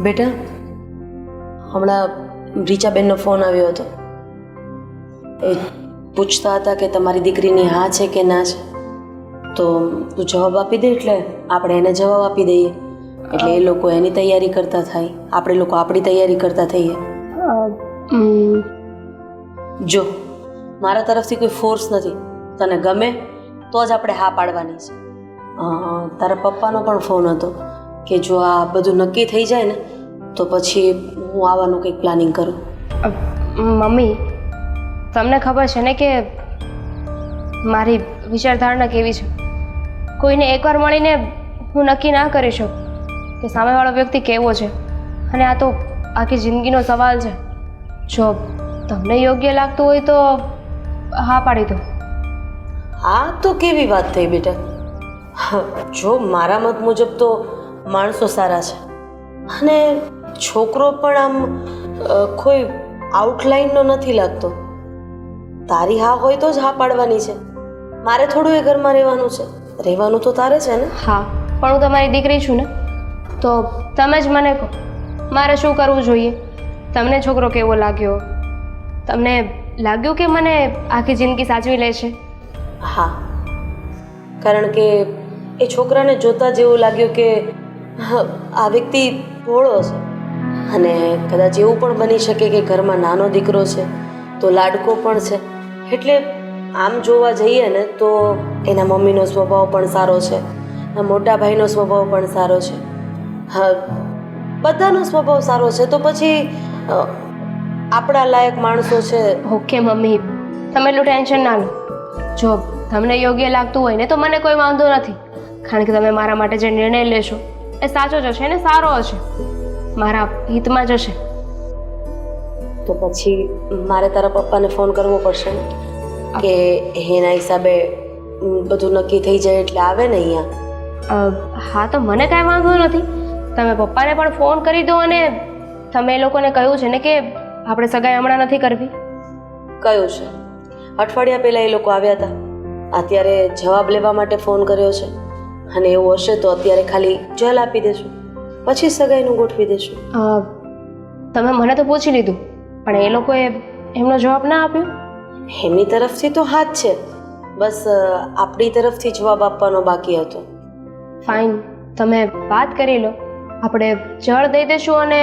બેટા, હમણાં રીચાબેનનો ફોન આવ્યો હતો. એ પૂછતા હતા કે તમારી દીકરીની હા છે કે ના છે. તો તું જવાબ આપી દે એટલે આપણે એને જવાબ આપી દઈએ. એટલે એ લોકો એની તૈયારી કરતા થાય, આપણે લોકો આપણી તૈયારી કરતા થઈએ. જો મારા તરફથી કોઈ ફોર્સ નથી. તને ગમે તો જ આપણે હા પાડવાની છે. તારા પપ્પાનો પણ ફોન હતો કે જો આ બધું નક્કી થઈ જાય ને તો પછી હું આવવાનું કંઈક પ્લાનિંગ કરું. મમ્મી, તમને ખબર છે ને કે મારી વિચારધારણા કેવી છે. કોઈને એકવાર મળીને હું નક્કી ના કરી શકું કે સામેવાળો વ્યક્તિ કેવો છે, અને આ તો આખી જિંદગીનો સવાલ છે. જો તમને યોગ્ય લાગતું હોય તો હા પાડી દો. આ તો કેવી વાત થઈ બેટા. જો મારા મત મુજબ તો માણસો સારા છે અને છોકરો પણ આમ કોઈ આઉટલાઈનનો નથી લાગતો. તારી હા હોય તો જ હા પાડવાની છે. મારે થોડું એ ઘરમાં રહેવાનું છે. રહેવાનું તો તારે છે ને. હા, પણ હું તમારી દીકરી છું ને, તો તમે જ મને કહો મારે શું કરવું જોઈએ. તમને છોકરો કેવો લાગ્યો? તમને લાગ્યું કે મને આખી જિંદગી સાચવી લે છે? હા, કારણ કે એ છોકરાને જોતા જેવું લાગ્યું કે આ વ્યક્તિ ભોળો છે. અને કદાચ એવું પણ બની શકે કે ઘરમાં નાનો દીકરો છે તો લાડકો પણ છે. એટલે આમ જોવા જઈએ ને તો એના મમ્મીનો સ્વભાવ પણ સારો છે, મોટા ભાઈનો સ્વભાવ પણ સારો છે. હા, બધાનો સ્વભાવ સારો છે. તો પછી આપણા લાયક માણસો છે. ઓકે મમ્મી, તમે એટલું ટેન્શન ના લો. જો તમને યોગ્ય લાગતું હોય ને તો મને કોઈ વાંધો નથી, કારણ કે તમે મારા માટે જે નિર્ણય લેશો એ સાચો જ હશે ને સારો હશે, મારા હિતમાં જ હશે. તો પછી મારે તારા પપ્પાને ફોન કરવો પડશે ને કે એના હિસાબે બધું નક્કી થઈ જાય એટલે આવે ને અહીંયા. હા, તો મને કાંઈ વાંધો નથી. તમે પપ્પાને પણ ફોન કરી દો. અને તમે એ લોકોને કહ્યું છે ને કે આપણે સગાઈ હમણાં નથી કરવી? કયું છે? અઠવાડિયા પહેલાં એ લોકો આવ્યા હતા. અત્યારે જવાબ લેવા માટે ફોન કર્યો છે. અને એવું હશે તો અત્યારે ખાલી જલ આપી દેશું, પછી સગાઈનું ગોઠવી દેશું. તમે મને તો પૂછી લીધું, પણ એ લોકોએ એમનો જવાબ ના આપ્યો. એમની તરફથી તો હા જ છે, બસ આપણી તરફથી જવાબ આપવાનો બાકી હતો. ફાઇન, તમે વાત કરી લો. આપણે જળ દઈ દઈશું અને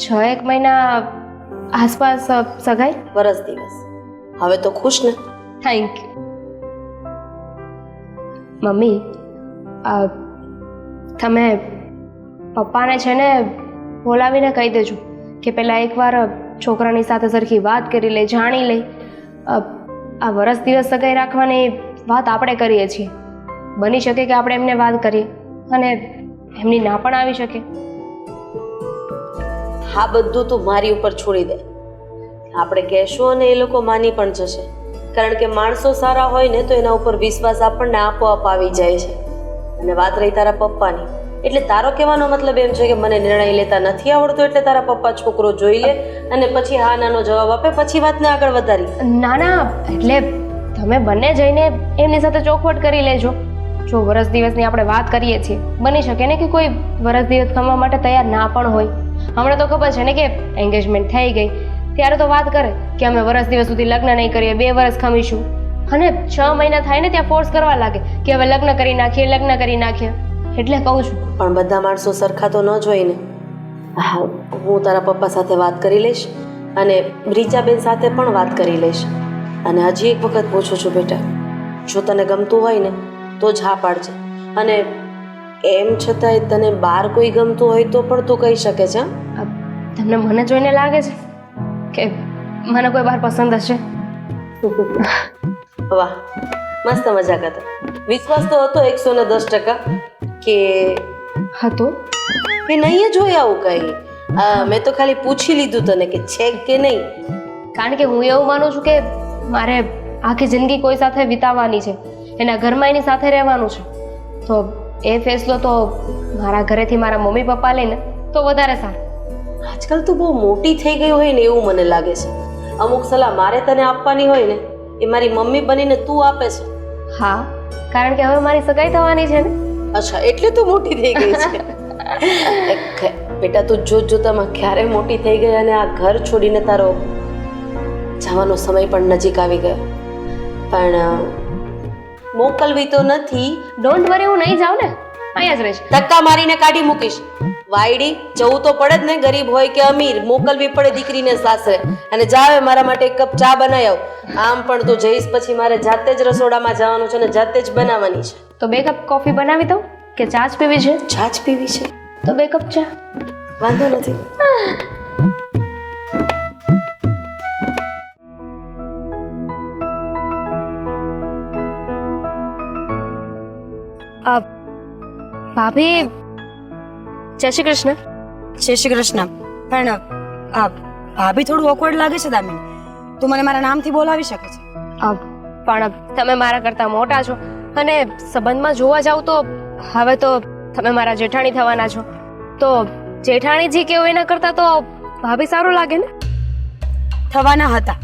6-1 મહિના આસપાસ સગાઈ. વરસ દિવસ. હવે તો ખુશ ને? Thank you mummy. તમે પપ્પાને છે ને બોલાવીને કહી દેજો કે પહેલાં એકવાર છોકરાની સાથે સરખી વાત કરી લે, જાણી લે. આ વરસ દિવસ સગાઈ રાખવાની વાત આપણે કરીએ છીએ. બની શકે કે આપણે એમને વાત કરીએ અને એમની ના પણ આવી શકે. હા, બધું તું મારી ઉપર છોડી દે. આપણે કહેશું અને એ લોકો માની પણ જશે, કારણ કે માણસો સારા હોય ને તો એના ઉપર વિશ્વાસ આપણને આપોઆપ આવી જાય છે. અને વાત રહી તારા પપ્પાની, એટલે તારો કહેવાનો મતલબ એમ છે કે મને નિર્ણય લેતા નથી આવડતો, એટલે તારા પપ્પા છોકરો જોઈ લે અને પછી હા નાનો જવાબ આપે, પછી વાતને આગળ વધારી. ના ના, એટલે તમે બંને જઈને એમની સાથે ચોખવટ કરી લેજો. જો વરસ દિવસની આપણે વાત કરીએ છીએ, બની શકે ને કે કોઈ વરસ દિવસ ખમવા માટે તૈયાર ના પણ હોય. હમણાં તો ખબર છે ને કે એન્ગેજમેન્ટ થઈ ગઈ, ત્યારે તો વાત કરે કે અમે વરસ દિવસ સુધી લગ્ન નહીં કરીએ, 2 વર્ષ ખમીશું. અને 6 મહિના થાય ને ત્યાં ફોર્સ કરવા લાગે કે હવે લગ્ન કરી નાખીએ, લગ્ન કરી નાખીએ. એટલે કહું છું. પણ બધા માણસો સરખા તો ન જોઈને. હા, હું તારા પપ્પા સાથે વાત કરી લઈશ અને રીચાબેન સાથે પણ વાત કરી લઈશ. અને હજી એક વખત પૂછું છું બેટા, જો તને ગમતું હોય ને તો જ હા પાડજે. અને એમ છતાંય તને બહાર કોઈ ગમતું હોય તો પણ તું કહી શકે છે. તમને મને જોઈને લાગે છે કે મને કોઈ બહાર પસંદ હશે? વાહ, મસ્ત મજાક હતો. વિશ્વાસ તો હતો 110% કે હતો કે નહીં જ હોય આવું કંઈ. મેં તો ખાલી પૂછી લીધું તને કે છે કે નહીં. કારણ કે હું એવું માનું છું કે મારે આખી જિંદગી કોઈ સાથે વિતાવવાની છે, એના ઘરમાં એની સાથે રહેવાનું છે. તો એ ફેસલો તો મારા ઘરેથી મારા મમ્મી પપ્પા લઈને તો વધારે સારું. આજકાલ તો બહુ મોટી થઈ ગઈ હોય ને એવું મને લાગે છે. અમુક સલાહ મારે તને આપવાની હોય ને એ મારી મમ્મી બનીને તું આપે છે. હા, કારણ કે હવે મારી સગાઈ થવાની છે ને. અચ્છા, એટલે તું મોટી થઈ ગઈ છે. બેટા તું જોતામાં ક્યારે મોટી થઈ ગઈ અને આ ઘર છોડીને તારો જવાનો સમય પણ નજીક આવી ગયો. પણ મોકલવી તો નથી. ડોન્ટ વરી, હું નહીં જાઉં ને, અહીંયા જ રહીશ. ધક્કા મારીને કાઢી મૂકીશ. વાયડી જવું તો પડે જ ને, ગરીબ હોય કે અમીર, મોકલવી પડે દીકરીને સાસરે. અને જાવે મારા માટે એક કપ ચા બનાવી આવ. આમ પણ તું જઈશ પછી મારે જાતે જ રસોડામાં જવાનું છે અને જાતે જ બનાવવાની છે. તો 2 કપ કોફી બનાવી દઉં કે ચા જ પીવી છે? ચા જ પીવી છે તો 2 કપ ચા. વાંધો નથી. ભાભી, જય શ્રી કૃષ્ણ. જય શ્રી કૃષ્ણ. પણ ભાભી થોડું ઓકવર્ડ લાગે છે દામિની. તું મને મારા નામથી બોલાવી શકે છે. પણ તમે મારા કરતાં મોટા છો અને સંબંધમાં જોવા જાવ તો હવે તો તમે મારા જેઠાણી થવાના છો. તો જેઠાણીજી કેવું એના કરતાં તો ભાભી સારું લાગે ને? થવાના હતા.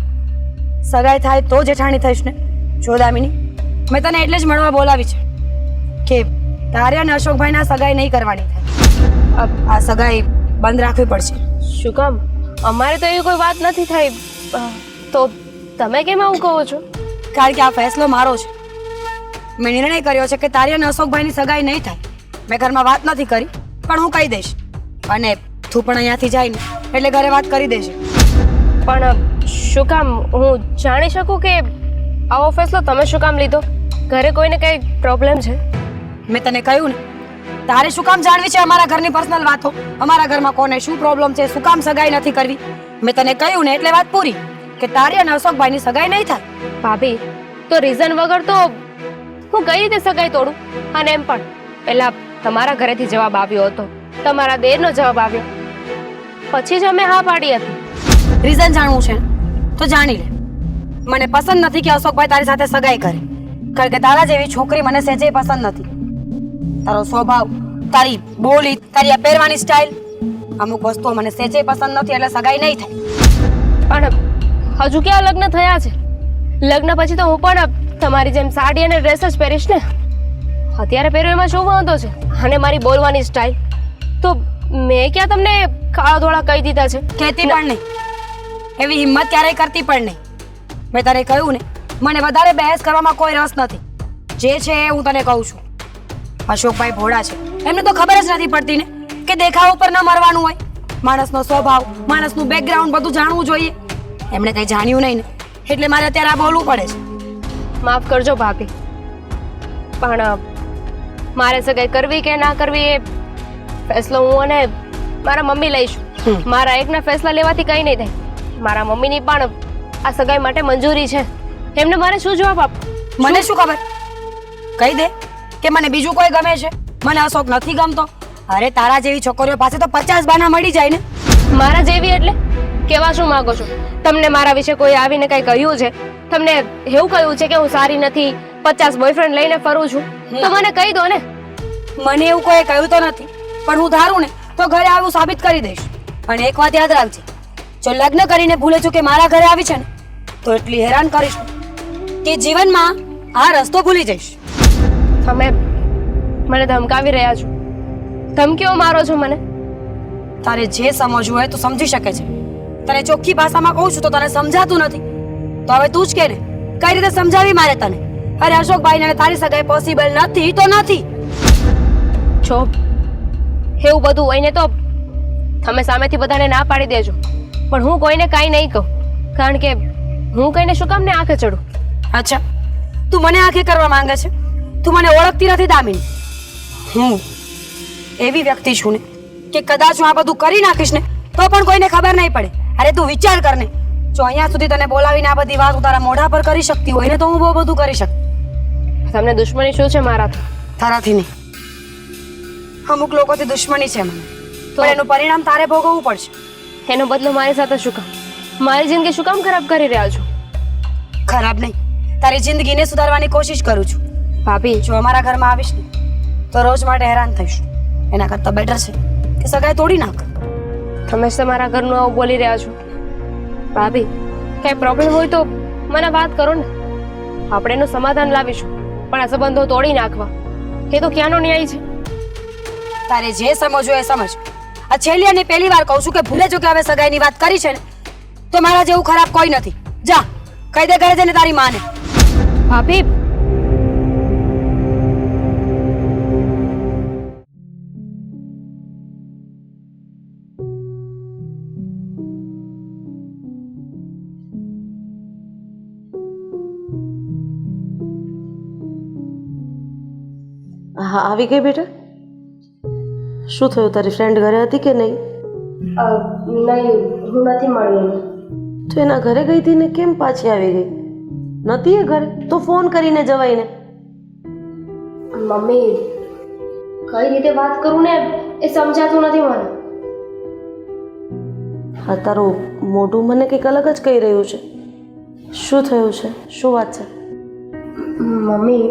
સગાઈ થાય તો જેઠાણી થઈશ ને. જો દામિની, મેં તને એટલે જ મળવા બોલાવી છે કે તારે અને અશોકભાઈના સગાઈ નહીં કરવાની થાય. આ સગાઈ બંધ રાખવી પડશે. શું કામ? અમારે તો એવી કોઈ વાત નથી થઈ. તો તમે કેમ આવું કહો છો? કારણ કે આ ફેસલો મારો છે. મેં નિર્ણય કર્યો છે કે તારી અને અશોકભાઈની સગાઈ નહીં થાય. મેં ઘરમાં વાત નથી કરી, પણ હું કહી દઈશ. અને તું પણ અહીંયાથી જાય ને એટલે ઘરે વાત કરી દેજે. પણ શું કામ? હું જાણી શકું કે આવો ફેસલો તમે શું કામ લીધો? ઘરે કોઈને કઈ પ્રોબ્લેમ છે? મેં તને કહ્યું ને, તારે શું કામ જાણવી છે અમારા ઘરની પર્સનલ વાતો? અમારા ઘરમાં કોને શું પ્રોબ્લેમ છે, શું કામ સગાઈ નથી કરવી? મેં તને કહ્યું ને એટલે વાત પૂરી કે તારી અને અશોકભાઈની સગાઈ નહીં થાય. ભાભી, તો રીઝન વગર તો હું કઈ રીતે સગાઈ તોડું? અને એમ પણ પહેલા તમારા ઘરેથી જવાબ આવ્યો હતો, તમારા દેરનો જવાબ આવ્યો, પછી જ અમે હા પાડી હતી. રીઝન જાણવું છે તો જાણી લે. મને પસંદ નથી કે અશોકભાઈ તારી સાથે સગાઈ કરે. કારણ કે તારા જેવી છોકરી મને સહેજે પસંદ નથી. તારો સ્વભાવ, તારી બોલી, તારી આ પહેરવાની સ્ટાઇલ, અમુક વસ્તુઓ મને સહેજે પસંદ નથી, એટલે સગાઈ નહીં થાય. પણ હજુ ક્યાં લગ્ન થયા છે? લગ્ન પછી તો હું પણ તમારી જેમ સાડી અને ડ્રેસ જ પહેરીશ ને. અત્યારે પહેર્યું એમાં શું વાંધો છે? અને મારી બોલવાની સ્ટાઇલ તો મેં ક્યાં તમને કાળા ધોળા કહી દીધા છે? કહેતી પણ નહીં, એવી હિંમત ક્યારેય કરતી પણ નહીં. મેં તને કહ્યું ને, મને વધારે બહેસ કરવામાં કોઈ રસ નથી. જે છે એ હું તને કહું છું. અશોકભાઈ ભોળા છે, એમને તો ખબર જ નથી પડતી ને કે દેખાવ ઉપર ન મરવાનું હોય. માણસનો સ્વભાવ, માણસનું બેકગ્રાઉન્ડ બધું જાણવું જોઈએ. એમણે કંઈ જાણ્યું નહીં ને એટલે મારે અત્યારે આ બોલવું પડે છે. માફ કરજો ભાભી, પણ મારે સગાઈ કરવી કે ના કરવી એ ફેસલો હું અને મારા મમ્મી લઈશું. મારા એકના ફેસલા લેવાથી કંઈ નહીં થાય. મારા મમ્મીની પણ આ સગાઈ માટે મંજૂરી છે. એમને મારે શું જવાબ આપો? મને શું ખબર? કહી દે કે મને બીજું કોઈ ગમે છે, મને અશોક નથી ગમતો. અરે તારા જેવી છોકરીઓ પાસે તો 50 બાના મળી જાય ને. મારા જેવી એટલે કેવા શું માંગો છો? તમને મારા વિશે કોઈ આવીને કઈ કહ્યું છે? તમને એવું કહ્યું છે કે હું સારી નથી, 50 બોયફ્રેન્ડ લઈને ફરું છું? તો મને કહી દો ને. મને એવું કોઈ કહ્યું તો નથી, પણ હું ધારું ને તો ઘરે આવું સાબિત કરી દઈશ. અને એક વાત યાદ રાખજે, જો લગ્ન કરીને ભૂલે છું કે મારા ઘરે આવી છે ને તો એટલી હેરાન કરીશ કે જીવનમાં આ રસ્તો ભૂલી જઈશ. તમે મને ધમકાવી રહ્યા છો? ધમકીઓ મારો છો મને? તારે જે સમજવું હોય તું સમજી શકે છે. તને ચોખ્ખી ભાષામાં કહું છું તો તને સમજાતું નથી, તો હવે તું જ કે ને કઈ રીતે સમજાવી મારે તને? અરે અશોકભાઈ ને તારી સગાઈ પોસિબલ નથી તો નથી. છો એવું બધું હોય ને તો તમે સામેથી બધાને ના પાડી દેજો, પણ હું કોઈને કાંઈ નહીં કહું. કારણ કે હું કઈને શું કામ ને આંખે ચડું? અચ્છા, તું મને આંખે કરવા માંગે છે? તું મને ઓળખતી નથી દામિની. હું એવી વ્યક્તિ છું ને કે કદાચ હું આ બધું કરી નાખીશ ને તો પણ કોઈને ખબર નહીં પડે. અરે તું વિચાર કર ને, જો અહીંયા સુધી તને બોલાવીને આ બધી વાત તારા મોઢા પર કરી શકતી હોય ને તો હું બહુ બધું કરી શકું. તમને દુશ્મની શું છે મારાથી? તારાથી નહીં, અમુક લોકોથી દુશ્મની છે મને, તો એનું પરિણામ તારે ભોગવવું પડશે. એનો બદલો મારી સાથે શું કામ? મારી જિંદગી શું કામ ખરાબ કરી રહ્યા છો? ખરાબ નહીં, તારી જિંદગીને સુધારવાની કોશિશ કરું છું. ભાભી, જો અમારા ઘરમાં આવીશ ને તો રોજ માટે હેરાન થઈશ. એના કરતાં બેટર છે કે સગાઈ તોડી નાખ. તમે જ તમારા ઘરનું આવું બોલી રહ્યા છો. ભાભી, કઈ પ્રોબ્લેમ હોય તો મને વાત કરો ને, આપણે એનું સમાધાન લાવીશું. પણ આ સંબંધો તોડી નાખવા એ તો ક્યાંનો ન્યાય છે? તારે જે સમજવું એ સમજ. આ છેલ્લી અને પહેલી વાર કહું છું કે ભૂલે જો કે હવે સગાઈની વાત કરી છે ને તો મારા જેવું ખરાબ કોઈ નથી. જા કહી દે ઘરે જઈને તારી માને. ભાભી હા આવી ગઈ બેટા. શું થયું, તારી ફ્રેન્ડ ઘરે હતી કે નહીં? નહીં, હું નથી મળી એને. તો એના ઘરે ગઈ હતી ને કેમ પાછી આવી ગઈ? નતી એ ઘરે તો ફોન કરીને જવાય ને. મમ્મી કઈ રીતે વાત કરું ને એ સમજાતું નથી મને. હા, તારું મોઢું મને કંઈક અલગ જ કહી રહ્યું છે. શું થયું છે? શું વાત છે? મમ્મી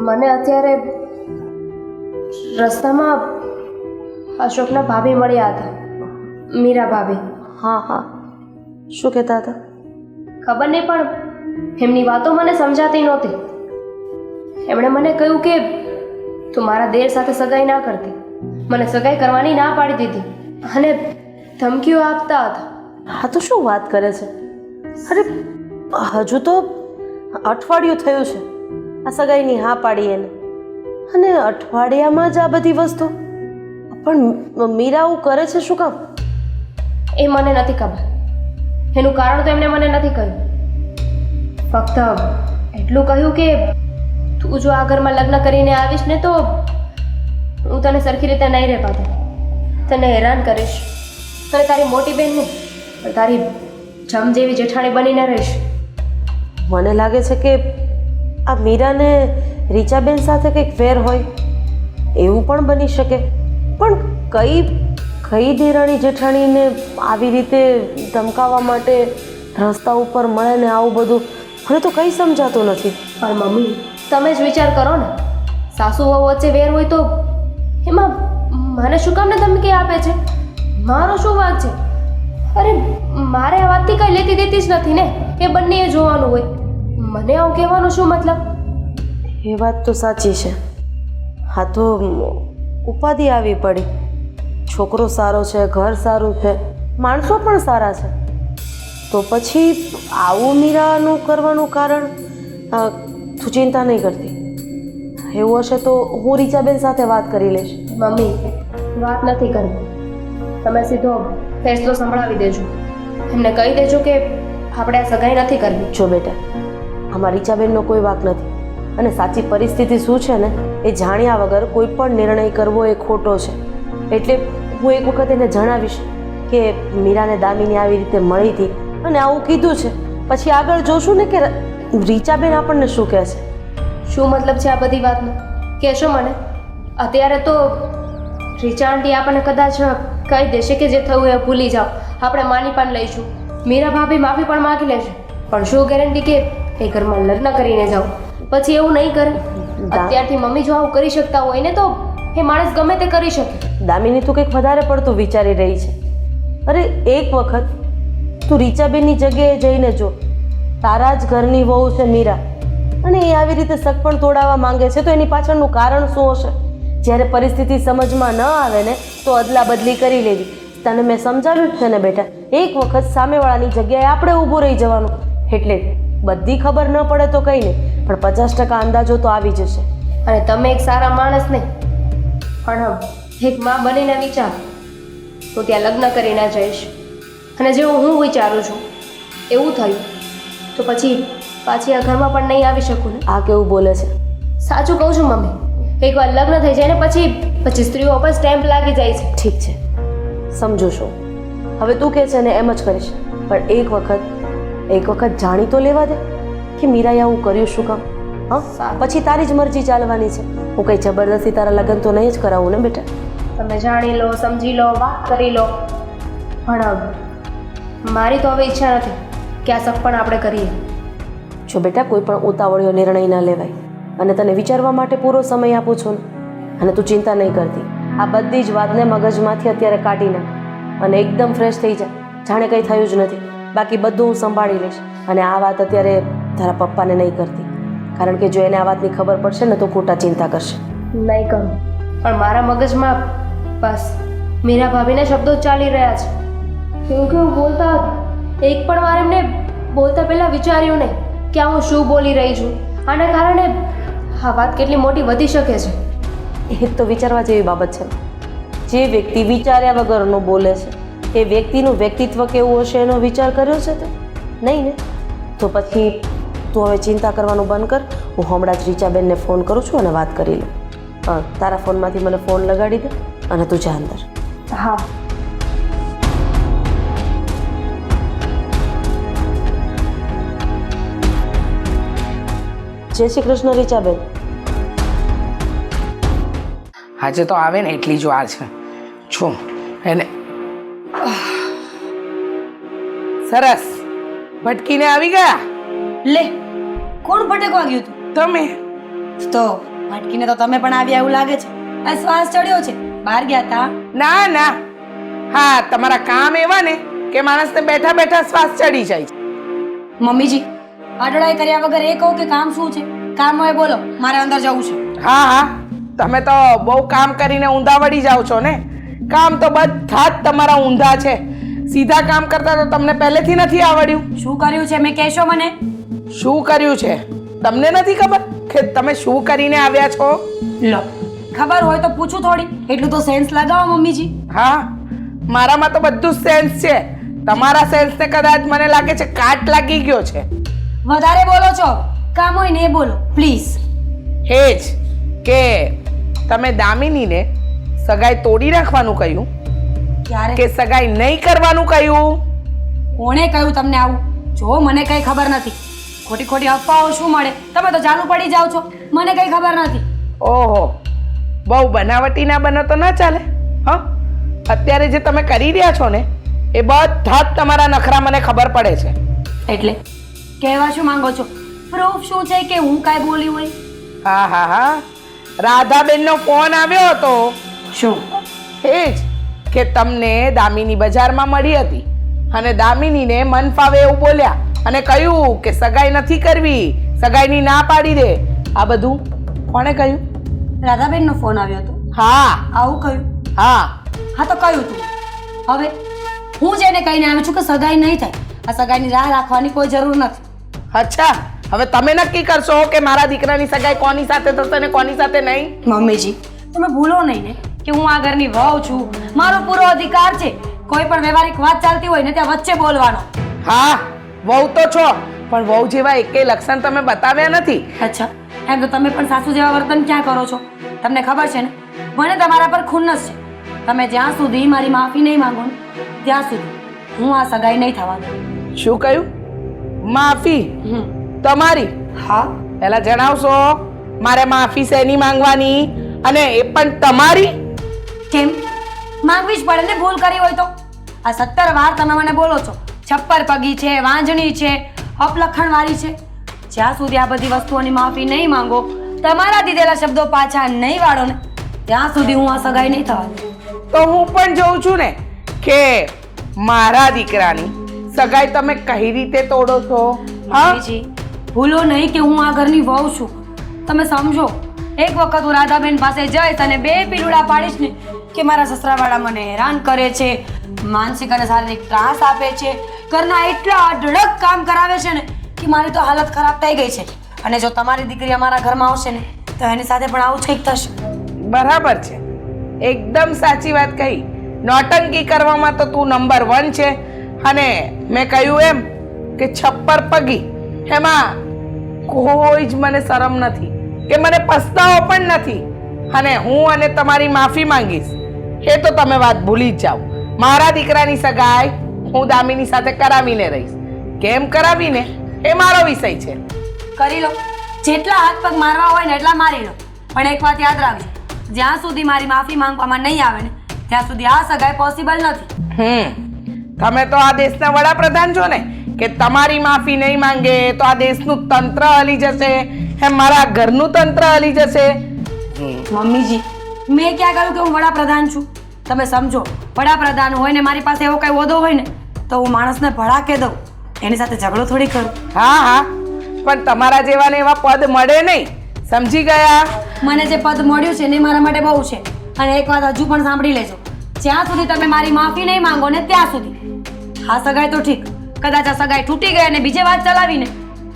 મને અત્યારે રસ્તામાં અશોકના ભાભી મળ્યા હતા, મીરા ભાભી. હા હા, શું કહેતા હતા? ખબર નહીં પણ એમની વાતો મને સમજાતી નહોતી. એમણે મને કહ્યું કે તું મારા દેર સાથે સગાઈ ના કરતી, મને સગાઈ કરવાની ના પાડી દીધી અને ધમકીઓ આપતા હતા. હા તો શું વાત કરે છે? અરે હજુ તો અઠવાડિયું થયું છે આ સગાઈની હા પાડી એને, અને અઠવાડિયામાં જ આ બધી વસ્તુ. પણ મીરા આવું કરે છે શું કામ? એ મને નથી ખબર. એનું કારણ તો એમણે મને નથી કહ્યું. ફક્ત એટલું કહ્યું કે તું જો આ ઘરમાં લગ્ન કરીને આવીશ ને તો હું તને સરખી રીતે નહીં રહેવા દઉં, તને હેરાન કરીશ અને તારી મોટી બહેન નહીં પણ તારી જમ જેવી જેઠાણી બનીને રહીશ. મને લાગે છે કે આ મીરાને રીચાબેન સાથે કંઈક વેર હોય, એવું પણ બની શકે. પણ કઈ દેરાણી જેઠાણીને આવી રીતે ધમકાવવા માટે રસ્તા ઉપર મળે ને આવું બધું, મને તો કંઈ સમજાતું નથી. પણ મમ્મી તમે જ વિચાર કરો ને, સાસુ વહુ વચ્ચે વેર હોય તો એમાં મને શું કામને ધમકી આપે છે? મારો શું વાંક છે? અરે મારે આ વાતથી કંઈ લેતી દેતી જ નથી ને, એ બંનેએ જોવાનું હોય. મને આવું કહેવાનું શું મતલબ? એ વાત તો સાચી છે. હા તો ઉપાધિ આવી પડી. છોકરો સારો છે, ઘર સારું છે, માણસો પણ સારા છે, તો પછી આવું મીરાનું કરવાનું કારણ? તું ચિંતા નહીં કરતી. એવું હશે તો હું રીચાબેન સાથે વાત કરી લઈશ. મમ્મી વાત નથી કરવી, તમે સીધો ફેસલો સંભળાવી દેજો. એમને કહી દેજો કે આપણે આ સગાઈ નથી કરવી. જો બેટા, આમાં રીચાબેનનો કોઈ વાંક નથી, અને સાચી પરિસ્થિતિ શું છે ને એ જાણ્યા વગર કોઈ પણ નિર્ણય કરવો એ ખોટો છે. એટલે હું એક વખત એને જણાવીશ કે મીરાને દામિની આવી રીતે મળી હતી અને આવું કીધું છે. પછી આગળ જોશું ને કે રીચાબેન આપણને શું કહે છે. શું મતલબ છે આ બધી વાતનો? કહેશો મને? અત્યારે તો રીચા આંટી આપણને કદાચ કહી દેશે કે જે થયું એ ભૂલી જાઓ, આપણે માની પણ લઈશું, મીરા ભાભી માફી પણ માગી લેશે. પણ શું ગેરંટી કે એ ઘરમાં લગ્ન કરીને જાઓ પછી એવું નહીં કરે? અત્યારથી મમ્મી જો આવું કરી શકતા હોય ને તો એ માણસ ગમે તે કરી શકે. દામિની તું કંઈક વધારે પડતું વિચારી રહી છે. અરે એક વખત તું રીચાબેનની જગ્યાએ જઈને જો. તારા જ ઘરની વહુ છે મીરા, અને એ આવી રીતે સગપણ તોડાવવા માંગે છે તો એની પાછળનું કારણ શું હશે? જ્યારે પરિસ્થિતિ સમજમાં ન આવે ને તો અદલા બદલી કરી લેવી. તને મેં સમજાવ્યું છે ને બેટા, એક વખત સામેવાળાની જગ્યાએ આપણે ઊભું રહી જવાનું. એટલે બધી ખબર ન પડે તો કંઈ નહીં, પણ 50% અંદાજો તો આવી જશે. અને તમે એક સારા માણસ નહીં પણ એક માં બનીને વિચાર, હું ત્યાં લગ્ન કરીને જઈશ અને જેવું હું વિચારું છું એવું થયું તો પછી પાછી આ ઘરમાં પણ નહીં આવી શકું ને. આ કેવું બોલે છે? સાચું કહું છું મમ્મી, એકવાર લગ્ન થઈ જાય ને પછી સ્ત્રીઓ પર સ્ટેમ્પ લાગી જાય છે. ઠીક છે, સમજુ છું. હવે તું કહે છે ને એમ જ કરીશ, પણ એક વખત જાણી તો લેવા દે કે મીરાએ આવું કર્યું શું કામ. હા, પછી તારી જ મરજી ચાલવાની છે. હું કંઈ જબરદસ્તી તારા લગ્ન તો નહીં જ કરાવું ને બેટા. તમે જાણી લો, સમજી લો, વાત કરી લો, પણ મારી તો હવે ઈચ્છા નથી કે આ સગપણ આપણે કરીએ. જો બેટા, કોઈ પણ ઉતાવળિયો નિર્ણય ના લેવાય, અને તને વિચારવા માટે પૂરો સમય આપું છું ને. અને તું ચિંતા નહીં કરતી, આ બધી જ વાતને મગજમાંથી અત્યારે કાઢી નાખ અને એકદમ ફ્રેશ થઈ જા, જાણે કંઈ થયું જ નથી. બાકી બધું હું સંભાળી લઈશ. અને આ વાત અત્યારે તારા પપ્પાને નહીં કરતી, કારણ કે જો એને આ વાતની ખબર પડશે ને તો ખોટા ચિંતા કરશે. નહીં કરું, પણ મારા મગજમાં બસ મીરા ભાભીના શબ્દો જ ચાલી રહ્યા છે. કેવું કેવું બોલતા હતા. એક પણ વાર એમને બોલતા પહેલાં વિચાર્યું નહીં કે આ હું શું બોલી રહી છું. આના કારણે આ વાત કેટલી મોટી વધી શકે છે. એ તો વિચારવા જેવી બાબત છે. જે વ્યક્તિ વિચાર્યા વગરનો બોલે છે એ વ્યક્તિનું વ્યક્તિત્વ કેવું હશે એનો વિચાર કર્યો છે તે નહીં ને? તો પછી તું હવે ચિંતા કરવાનું બંધ કર. હું હમણાં જ રીચાબેનને ફોન કરું છું અને વાત કરી લઉં. તારા ફોનમાંથી મને ફોન લગાડી દે અને તું જા અંદર. હા. જય શ્રી કૃષ્ણ રીચાબેન. આજે તો આવે ને એટલી જ વાર છે. છું એને સરસ ભટકીને આવી ગયા. લે, કોણ ભટેકો વાગ્યું તું? તમે તો ભટકીને તો તમે પણ આવ્યા એવું લાગે છે. આ શ્વાસ ચડ્યો છે. બહાર ગયા તા? ના ના, હા તમારા કામ એવા ને કે માણસને બેઠા બેઠા શ્વાસ ચડી જાય છે. મમ્મીજી, અડડાઈ કર્યા વગર એ કહો કે કામ શું છે? કામ હોય બોલો, મારે અંદર જવું છે. હા હા, તમે તો બહુ કામ કરીને ઊંધા વળી જાઓ છો ને. કામ તો બધા જ તમારા ઊંધા છે. સીધા કામ કરતા તો તમને પહેલેથી નથી આવડ્યું. શું કર્યું છે મેં કહેશો મને? શું કર્યું છે તમને નથી ખબર કે તમે શું કરીને આવ્યા છો? લો, ખબર હોય તો પૂછું થોડી. એટલું તો સેન્સ લગાવો મમ્મીજી. હા, મારામાં તો બધું સેન્સ છે. તમારા સેન્સને કદાચ મને લાગે છે કાટ લાગી ગયો છે. વધારે બોલો છો. કામ હોય ને એ બોલો પ્લીઝ. એ જ કે તમે દામિનીને સગાઈ તોડી નાખવાનું કહ્યું ક્યારે? કે સગાઈ નહીં કરવાનું કહ્યું? કોણે કહ્યું તમને આવું? જો મને કઈ ખબર નથી. ખોટી ખોટી અફવાઓ શું મળે? તમે તો ચાલુ પડી જાઓ છો. મને કઈ ખબર નથી. ઓહો, બહુ બનાવટી ના બનો તો ના ચાલે. હા, અત્યારે જે તમે કરી રહ્યા છો ને એ બધા જ તમારા નખરા મને ખબર પડે છે. એટલે કહેવા શું માંગો છો? પ્રૂફ શું છે કે હું કાંઈ બોલી હોય? હા હા હા, રાધાબેનનો ફોન આવ્યો હતો. શું? એ જ કે તમને દામિની બજારમાં મળી હતી અને દામિનીને મન ફાવે એવું બોલ્યા અને કહ્યું કે સગાઈ નથી કરવી, સગાઈની ના પાડી દે. આ બધું કોણે કહ્યું? રાધાબેનનો ફોન આવ્યો હતો. હા આવું કહ્યું? હા. હા તો કહ્યું તું. હવે હું જેને કહીને આવી છું કે સગાઈ નહીં થાય. આ સગાઈની રાહ રાખવાની કોઈ જરૂર નથી. અચ્છા, હવે તમે નક્કી કરશો કે મારા દીકરાની સગાઈ કોની સાથે થશે ને કોની સાથે નહીં? મમ્મીજી, તમે ભૂલો નહીં ને કે હું આ ઘરની વહુ છું. મારો પૂરો અધિકાર છે. કોઈ પણ વ્યવહારિક વાત ચાલતી હોય ને ત્યાં વચ્ચે બોલવાનો. હા, વહુ તો છો, પણ વહુ જેવા એકેય લક્ષણ તમે બતાવ્યા નથી. અચ્છા, એમ તો તમે પણ સાસુ જેવા વર્તન ક્યાં કરો છો? તમને ખબર છે ને, મને તમારા પર ખુન્નસ છે. તમે જ્યાં સુધી મારી માફી નહીં માંગો ને ત્યાં સુધી હું આ સગાઈ નહીં થવા દઉં. શું કહ્યું? માફી તમારી? હા. પહેલા જણાવશો મારે માફી શેની માંગવાની અને એ પણ તમારી? કેમ માંગવી જ પડે ને ભૂલ કરી હોય તો. આ 17 વાર તમે મને બોલો છો છપ્પર પગી છે, વાંજણી છે, અપલખણ વાળી છે. જ્યાં સુધી આ બધી વસ્તુઓની માફી નહીં માંગો, તમારા દીધેલા શબ્દો પાછા નહીં વાળો ને ત્યાં સુધી હું આ સગાઈ નહીં થવા દઉં. તો હું પણ જોઉં છું ને કે મારા દીકરાની સગાઈ તમે કઈ રીતે તોડો છો. હા, મમ્મીજી, ભૂલો નહીં કે હું આ ઘરની વહુ છું. તમે સમજો, એક વખત હું રાધાબેન પાસે જઈશ અને 2 પીલુડા પાડીશ ને કે મારા સસરાવાળા મને હેરાન કરે છે, માનસિક અને શારીરિક ત્રાસ આપે છે, ઘરના એટલા અઢળક કામ કરાવે છે ને કે મારી તો હાલત ખરાબ થઈ ગઈ છે. અને જો તમારી દીકરી અમારા ઘરમાં આવશે ને તો એની સાથે પણ આવું જ કંઈક થશે. બરાબર છે, એકદમ સાચી વાત કહી. નોટંકી કરવામાં તો તું નંબર 1 છે. અને મેં કહ્યું એમ કે છપ્પર પગી, એમાં કોઈ જ મને શરમ નથી કે મને પસ્તાવો પણ નથી. અને હું અને તમારી માફી માંગીશ એ તો તમે વાત ભૂલી જ જાઓ. મારા દીકરાની સગાઈ હું દામિની સાથે કરાવીને રહીશ. કેમ કરાવીને એ મારો વિષય છે. કરી લો, જેટલા હાથ પગ મારવા હોય ને એટલા મારી લો. પણ એક વાત યાદ રાખજો, જ્યાં સુધી મારી માફી માંગવામાં નહીં આવે ને ત્યાં સુધી આ સગાઈ પોસિબલ નથી. તમે તો આ દેશના વડાપ્રધાન છો ને કે તમારી માફી નહીં માંગે તો આ દેશનું તંત્ર હલી જશે, એમ મારા ઘરનું તંત્ર હલી જશે. મમ્મીજી, મેં ક્યાં કહ્યું કે હું વડાપ્રધાન છું? તમે સમજો, વડાપ્રધાન હોય ને મારી પાસે એવો કઈ હોદ્દો હોય ને તો હું માણસને ભડાકે દઉં, એની સાથે ઝઘડો થોડી કરું. હા હા, પણ તમારા જેવાને એવા પદ મળે નહીં. સમજી ગયા? મને જે પદ મળ્યું છે ને એ મારા માટે બહુ છે. અને એક વાત હજુ પણ સાંભળી લેજો, જ્યાં સુધી તમે મારી માફી નહીં માંગો ને ત્યાં સુધી. હા, સગાઈ તો ઠીક, કદાચ આ સગાઈ તૂટી ગઈ અને બીજે વાત ચલાવીને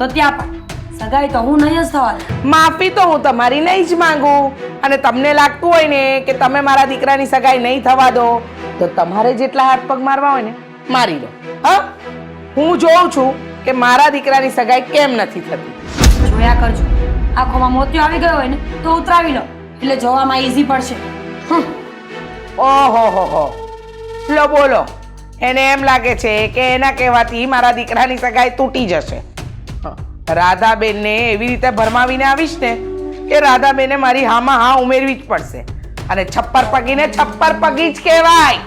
તો ત્યાં પણ સગાઈ તો હું નહીં જ થવા દઉં. માફી તો હું તમારી નહીં જ માંગુ. અને તમને લાગતું હોય ને કે તમે મારા દીકરાની સગાઈ નહીં થવા દો, તો તમારે જેટલા હાથ પગ મારવા હોય ને મારી લો. હા, હું જોઉં છું કે મારા દીકરાની સગાઈ કેમ નથી થતી. જોયા કરજો, આંખોમાં મોતિયો આવી ગયો હોય ને તો ઉતરાવી લો, એટલે જોવામાં ઈઝી પડશે. ઓહો હો હો, લો બોલો. એને એમ લાગે છે કે એના કહેવાથી મારા દીકરાની સગાઈ તૂટી જશે. રાધાબેનને એવી રીતે ભરમાવીને આવીશ ને કે રાધાબેને મારી હામાં હા ઉમેરવી જ પડશે. અને છપ્પર પગીને છપ્પર પગી જ કહેવાય.